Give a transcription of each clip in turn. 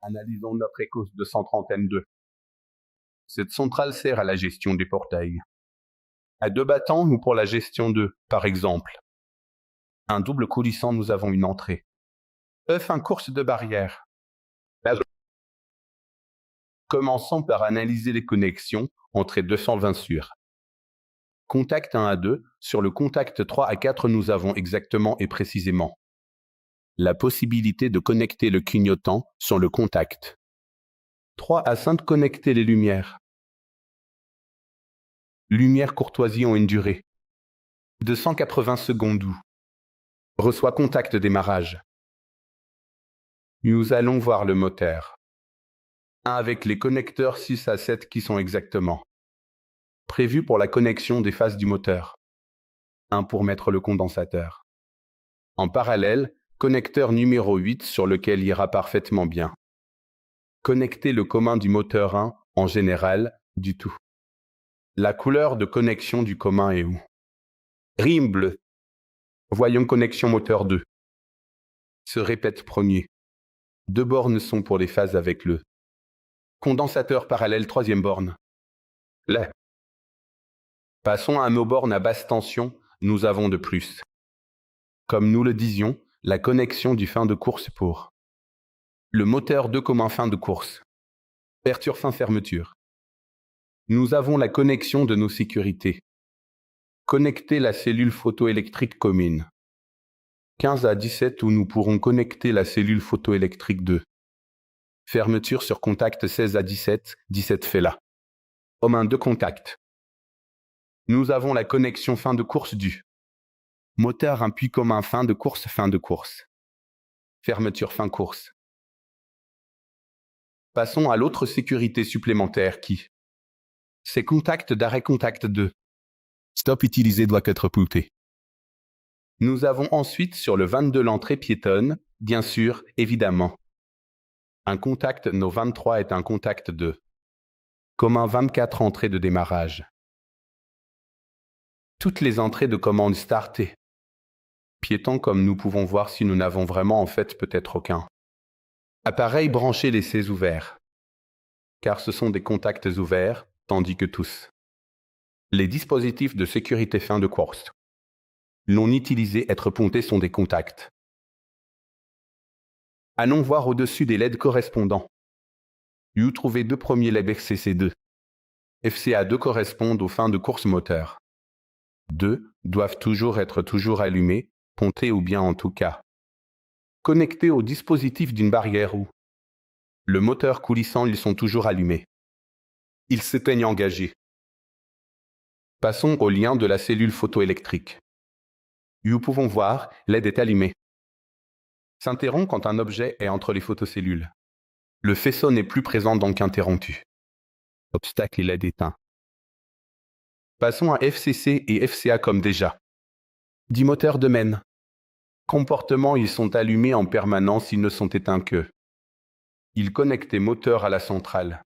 Analysons notre Ecos 230N2. Cette centrale sert à la gestion des portails. À 2 battants ou pour la gestion de, par exemple, un double coulissant, nous avons une entrée. F1 course de barrière. Commençons par analyser les connexions entre 220 sur contact 1 à 2. Sur le contact 3 à 4, nous avons exactement et précisément la possibilité de connecter le clignotant sur le contact 3 à 5, connecter les lumières. Lumière courtoisie ont une durée de 180 secondes ou reçoit contact démarrage. Nous allons voir le moteur. 1 avec les connecteurs 6 à 7 qui sont exactement prévus pour la connexion des phases du moteur. 1 pour mettre le condensateur. En parallèle, connecteur numéro 8 sur lequel ira parfaitement bien connecter le commun du moteur 1 en général du tout. La couleur de connexion du commun est où? Rime bleu. Voyons connexion moteur 2. Se répète premier. 2 bornes sont pour les phases avec le condensateur parallèle 3e borne. Là. Passons à nos bornes à basse tension, nous avons de plus. Comme nous le disions, la connexion du fin de course pour le moteur 2 commun fin de course. Ouverture fin fermeture. Nous avons la connexion de nos sécurités. Connecter la cellule photoélectrique commune. 15 à 17 où nous pourrons connecter la cellule photoélectrique 2. Fermeture sur contact 16 à 17, 17 fait là. Commun 2 contacts. Nous avons la connexion fin de course du moteur 1 puis commun fin de course fin de course. Fermeture fin course. Passons à l'autre sécurité supplémentaire qui c'est contact d'arrêt contact 2. Stop utilisé doit être poussé. Nous avons ensuite sur le 22 l'entrée piétonne, bien sûr, évidemment. Un contact no 23 est un contact 2. Commun 24 entrées de démarrage. Toutes les entrées de commande startées. Piéton comme nous pouvons voir si nous n'avons vraiment en fait peut-être aucun. Appareil branché laissés ouverts. Car ce sont des contacts ouverts, tandis que tous les dispositifs de sécurité fin de course non utilisés être pontés sont des contacts. Allons voir au-dessus des LED correspondants. Vous trouvez 2 premiers LED FCC2. FCA2 correspondent aux fins de course moteur. 2 doivent toujours être allumés, pontés ou bien en tout cas connectés au dispositif d'une barrière ou le moteur coulissant, ils sont toujours allumés. Ils s'éteignent engagés. Passons au lien de la cellule photoélectrique. Nous pouvons voir, LED est allumé. S'interrompt quand un objet est entre les photocellules. Le faisceau n'est plus présent donc interrompu. Obstacle et LED éteint. Passons à FCC et FCA comme déjà. 10 moteurs de mène. Comportement, ils sont allumés en permanence, ils ne sont éteints que. Ils connectent les moteurs à la centrale.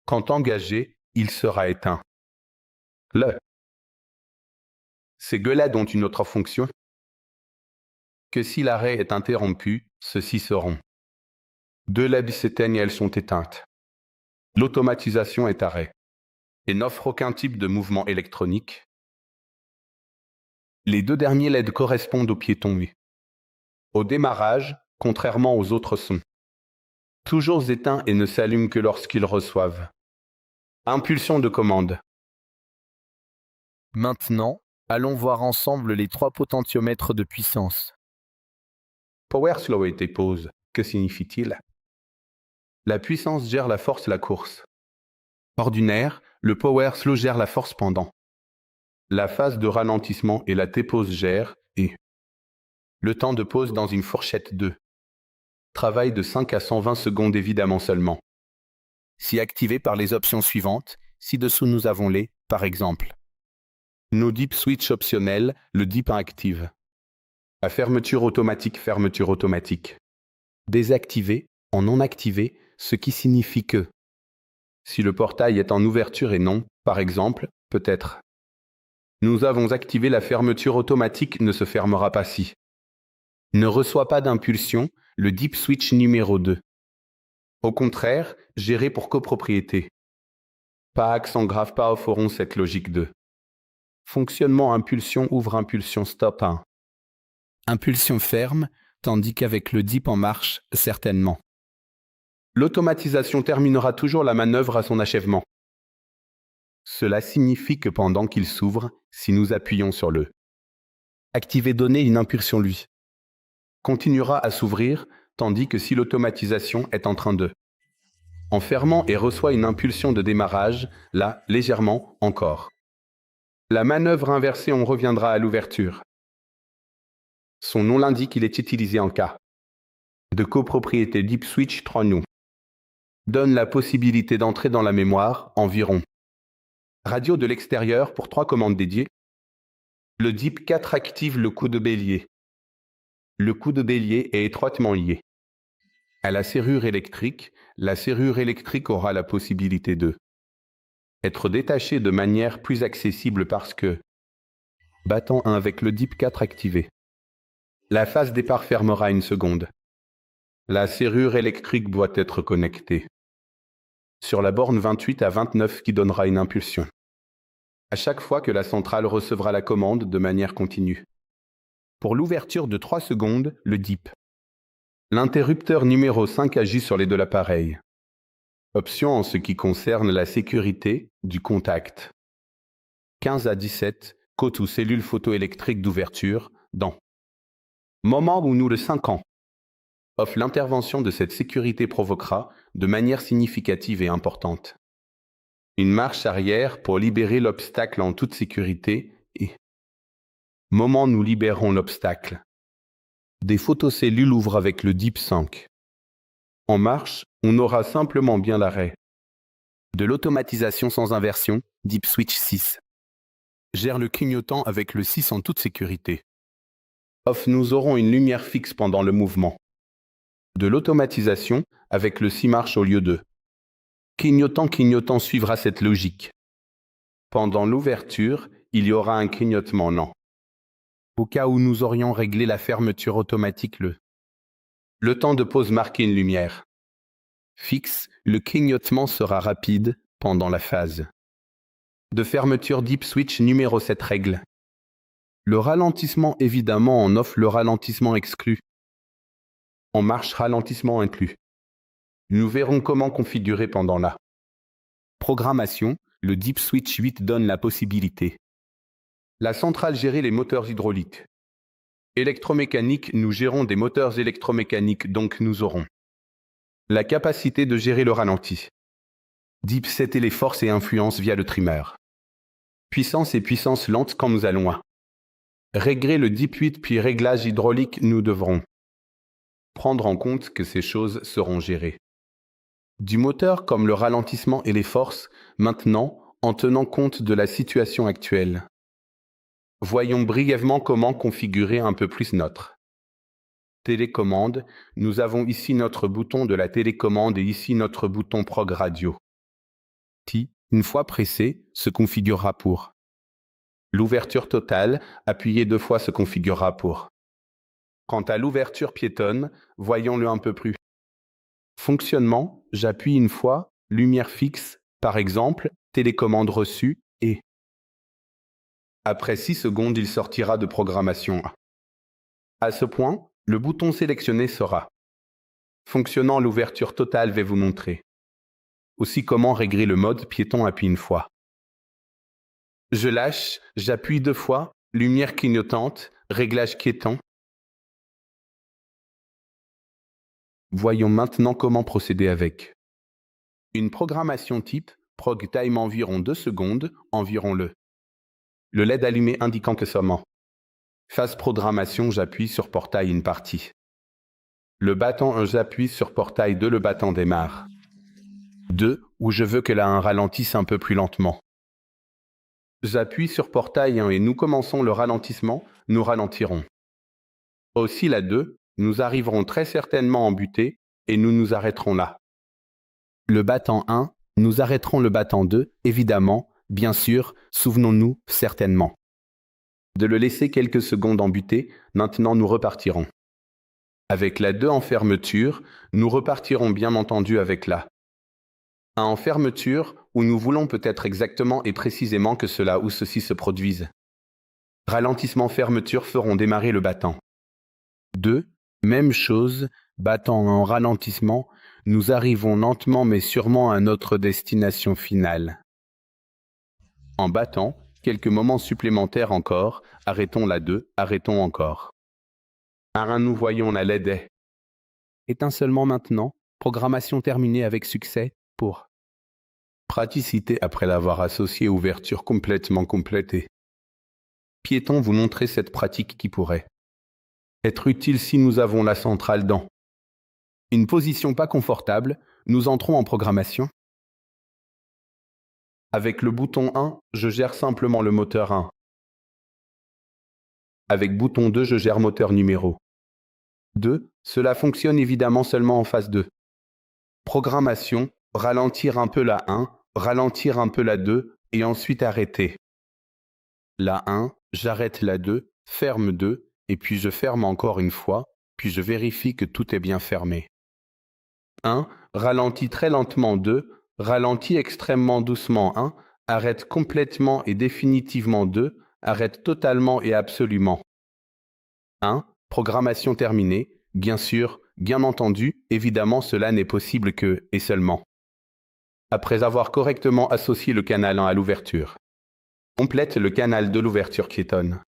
Quand engagé, il sera éteint. Ces gueulades ont une autre fonction que si l'arrêt est interrompu, ceux-ci seront. 2 LED s'éteignent et elles sont éteintes. L'automatisation est arrêt et n'offre aucun type de mouvement électronique. Les 2 derniers LED correspondent aux piétons. Au démarrage, contrairement aux autres sont toujours éteints et ne s'allument que lorsqu'ils reçoivent impulsion de commande. Maintenant, allons voir ensemble les 3 potentiomètres de puissance. Power slow et pause, que signifie-t-il? La puissance gère la force la course. Ordinaire, le power slow gère la force pendant la phase de ralentissement et la T-pause gère et le temps de pause dans une fourchette 2. Travail de 5 à 120 secondes évidemment seulement. Si activé par les options suivantes, ci-dessous nous avons les, par exemple, nos deep switch optionnels, le deep active. La fermeture automatique, désactivé, en non activé, ce qui signifie que si le portail est en ouverture et non, par exemple, peut-être. Nous avons activé la fermeture automatique ne se fermera pas si. Ne reçoit pas d'impulsion, le deep switch numéro 2. Au contraire, gérer pour copropriété. Pas accent grave, pas auront cette logique de fonctionnement impulsion ouvre impulsion stop 1. Impulsion ferme, tandis qu'avec le DIP en marche, certainement. L'automatisation terminera toujours la manœuvre à son achèvement. Cela signifie que pendant qu'il s'ouvre, si nous appuyons sur le activer donner une impulsion lui, continuera à s'ouvrir, tandis que si l'automatisation est en train de en fermant et reçoit une impulsion de démarrage, là, légèrement, encore. La manœuvre inversée, on reviendra à l'ouverture. Son nom l'indique, il est utilisé en cas de copropriété Deep Switch 3 nous donne la possibilité d'entrer dans la mémoire environ radio de l'extérieur pour 3 commandes dédiées. Le DIP 4 active le coup de bélier. Le coup de bélier est étroitement lié à la serrure électrique. La serrure électrique aura la possibilité de être détachée de manière plus accessible parce que battant 1 avec le DIP 4 activé. La phase départ fermera une seconde. La serrure électrique doit être connectée sur la borne 28 à 29 qui donnera une impulsion à chaque fois que la centrale recevra la commande de manière continue. Pour l'ouverture de 3 secondes, le DIP. L'interrupteur numéro 5 agit sur les de l'appareil. Option en ce qui concerne la sécurité du contact. 15 à 17, côte ou cellule photoélectrique d'ouverture, dans moment où nous le 5 ans. Off l'intervention de cette sécurité provoquera, de manière significative et importante, une marche arrière pour libérer l'obstacle en toute sécurité et moment nous libérons l'obstacle. Des photocellules ouvrent avec le DIP 5. En marche, on aura simplement bien l'arrêt de l'automatisation sans inversion, DIP Switch 6. Gère le clignotant avec le 6 en toute sécurité. Off, nous aurons une lumière fixe pendant le mouvement de l'automatisation avec le 6 marche au lieu de clignotant suivra cette logique. Pendant l'ouverture, il y aura un clignotement non. Au cas où nous aurions réglé la fermeture automatique le temps de pause marqué une lumière fixe, le clignotement sera rapide pendant la phase de fermeture Deep Switch numéro 7 règle. Le ralentissement évidemment en off, le ralentissement exclu. En marche, ralentissement inclus. Nous verrons comment configurer pendant la programmation. Le Deep Switch 8 donne la possibilité. La centrale gérer les moteurs hydrauliques. Électromécanique, nous gérons des moteurs électromécaniques, donc nous aurons la capacité de gérer le ralenti. Deep 7 et les forces et influences via le trimmer. Puissance et puissance lente quand nous allons à régler le Deep 8 puis réglage hydraulique, nous devrons prendre en compte que ces choses seront gérées du moteur comme le ralentissement et les forces, maintenant en tenant compte de la situation actuelle. Voyons brièvement comment configurer un peu plus notre télécommande. Nous avons ici notre bouton de la télécommande et ici notre bouton Prog Radio. Qui, une fois pressé, se configurera pour l'ouverture totale, appuyé 2 fois se configurera pour. Quant à l'ouverture piétonne, voyons-le un peu plus. Fonctionnement, j'appuie une fois, lumière fixe, par exemple, télécommande reçue, et après 6 secondes, il sortira de programmation. À ce point, le bouton sélectionné sera fonctionnant. L'ouverture totale vais vous montrer aussi comment régler le mode piéton. Appuie une fois. Je lâche, j'appuie 2 fois, lumière clignotante, réglage piéton. Voyons maintenant comment procéder avec une programmation type, prog time environ 2 secondes, environ le LED allumé indiquant que seulement. Phase programmation, j'appuie sur portail une partie. Le battant 1, j'appuie sur portail 2, le battant démarre. 2, où je veux que la 1 ralentisse un peu plus lentement. J'appuie sur portail 1 et nous commençons le ralentissement, nous ralentirons. Aussi la 2, nous arriverons très certainement en butée et nous nous arrêterons là. Le battant 1, nous arrêterons le battant 2, évidemment, bien sûr, souvenons-nous, certainement de le laisser quelques secondes en butée, maintenant nous repartirons. Avec la 2 en fermeture, nous repartirons bien entendu avec la 1 en fermeture, où nous voulons peut-être exactement et précisément que cela ou ceci se produise. Ralentissement-fermeture feront démarrer le battant. 2. Même chose, battant en ralentissement, nous arrivons lentement mais sûrement à notre destination finale. En battant, quelques moments supplémentaires encore, arrêtons la 2, arrêtons encore. À 1, nous voyons la LED. Étincellement maintenant, programmation terminée avec succès pour praticité après l'avoir associé ouverture complètement complétée. Piéton vous montrer cette pratique qui pourrait être utile si nous avons la centrale dans une position pas confortable, nous entrons en programmation. Avec le bouton 1, je gère simplement le moteur 1. Avec bouton 2, je gère moteur numéro 2. Cela fonctionne évidemment seulement en phase 2. Programmation, ralentir un peu la 1, ralentir un peu la 2 et ensuite arrêter. La 1, j'arrête la 2, ferme 2 et puis je ferme encore une fois, puis je vérifie que tout est bien fermé. 1, ralentis très lentement 2, ralentis extrêmement doucement 1, arrête complètement et définitivement 2, arrête totalement et absolument. 1, programmation terminée, bien sûr, bien entendu, évidemment cela n'est possible que, et seulement, après avoir correctement associé le canal 1 à l'ouverture. Complète le canal de l'ouverture qui étonne.